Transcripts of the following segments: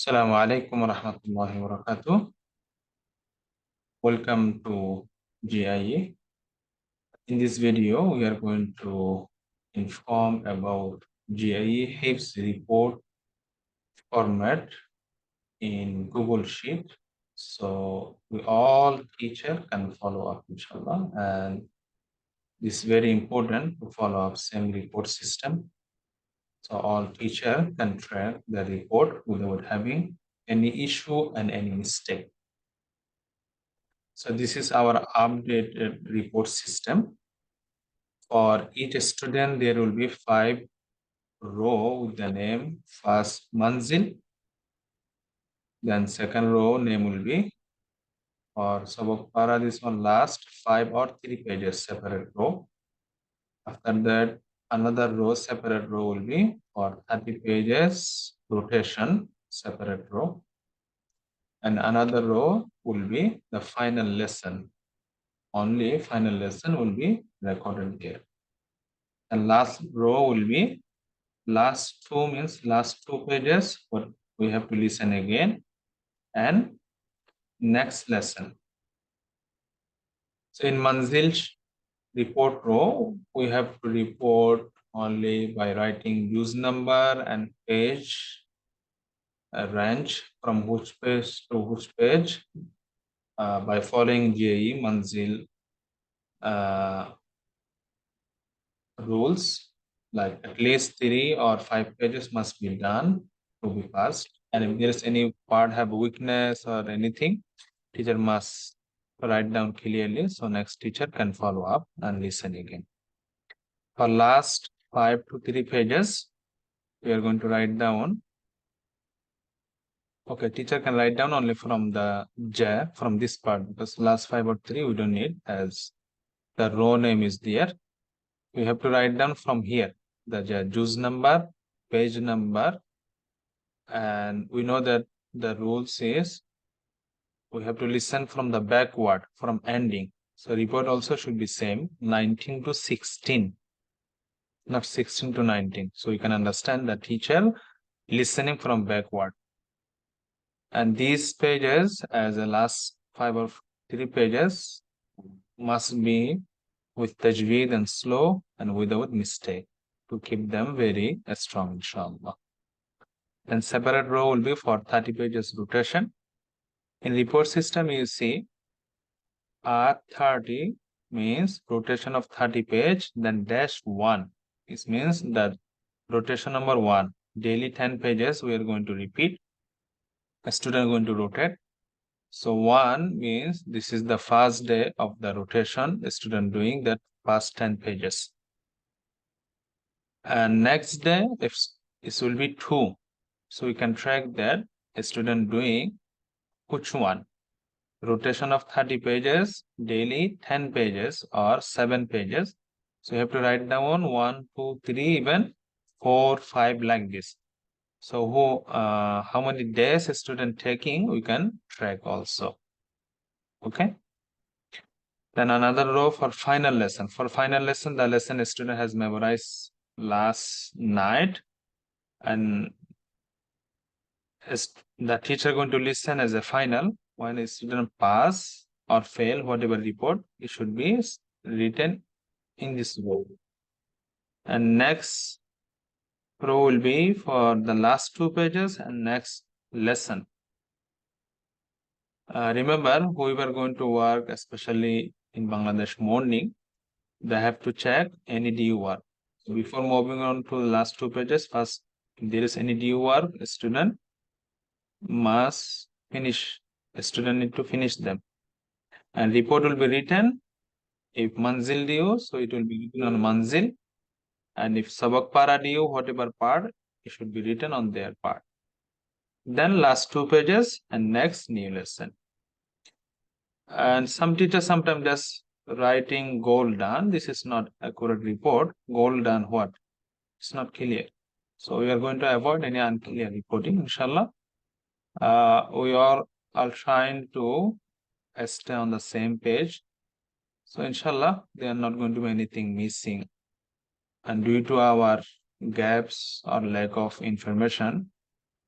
Assalamu alaikum wa rahmatullahi wa barakatuh. Welcome to GIE. In this video, we are going to inform about GIE Hifz report format in Google Sheet. So we all teacher can follow up, inshallah. And this is very important to follow up same report system. So all teacher can track the report without having any issue and any mistake. So this is our updated report system. For each student, there will be 5 row with the name. First Manzil, then second row name will be for Sabak Para, this one last 5 or 3 pages separate row. After that, another row separate row will be for 30 pages rotation separate row. And another row will be the final lesson. Only final lesson will be recorded there. And last row will be last 2 means last 2 pages, but we have to listen again. And next lesson. So in Manzil report row, we have to report only by writing use number and page range from which page to which page by following GAE Manzil rules, like at least 3 or 5 pages must be done to be passed. And if there is any part have weakness or anything, teacher must write down clearly so next teacher can follow up and listen again. For last 5 to 3 pages, we are going to write down. Okay, teacher can write down only from the J, from this part, because last 5 or 3 we don't need, as the row name is there. We have to write down from here the juice number, page number, and we know that the rule says we have to listen from the backward, from ending. So report also should be same, 19 to 16, not 16 to 19. So you can understand the teacher listening from backward. And these pages, as the last 5 or 3 pages, must be with tajweed and slow and without mistake to keep them very strong, inshallah. Then separate row will be for 30 pages rotation. In report system, you see R30 means rotation of 30 page, then dash 1. This means that rotation number 1, daily 10 pages we are going to repeat. A student going to rotate. So 1 means this is the first day of the rotation, the student doing that first 10 pages. And next day, if this will be 2. So we can track that a student doing which one? Rotation of 30 pages, daily 10 pages or 7 pages. So you have to write down 1, 2, 3, even 4, 5 like this. So how many days a student taking, we can track also. Okay. Then another row for final lesson. For final lesson, the lesson a student has memorized last night, and is the teacher going to listen as a final. When a student pass or fail, whatever report, it should be written in this row. And next row will be for the last 2 pages and next lesson. Remember, whoever going to work, especially in Bangladesh morning, they have to check any DU work. So before moving on to the last 2 pages, first, if there is any DU work, a student must finish. A student need to finish them. And report will be written. If Manzil DU, so it will be written on Manzil. And if Sabak Para DU, whatever part, it should be written on their part. Then last 2 pages and next new lesson. And some teachers sometimes just writing goal done. This is not accurate report. Goal done what? It's not clear. So we are going to avoid any unclear reporting, inshallah. We are all trying to stay on the same page. So inshallah, there are not going to be anything missing. And due to our gaps or lack of information,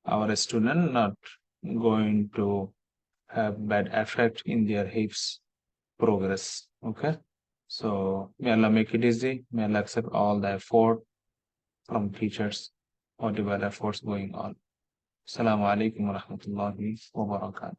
our student not going to have bad effect in their Hifz progress. Okay. So may Allah make it easy. May Allah accept all the effort from teachers, whatever efforts going on. Assalamu alaikum wa rahmatullahi wa barakatuh.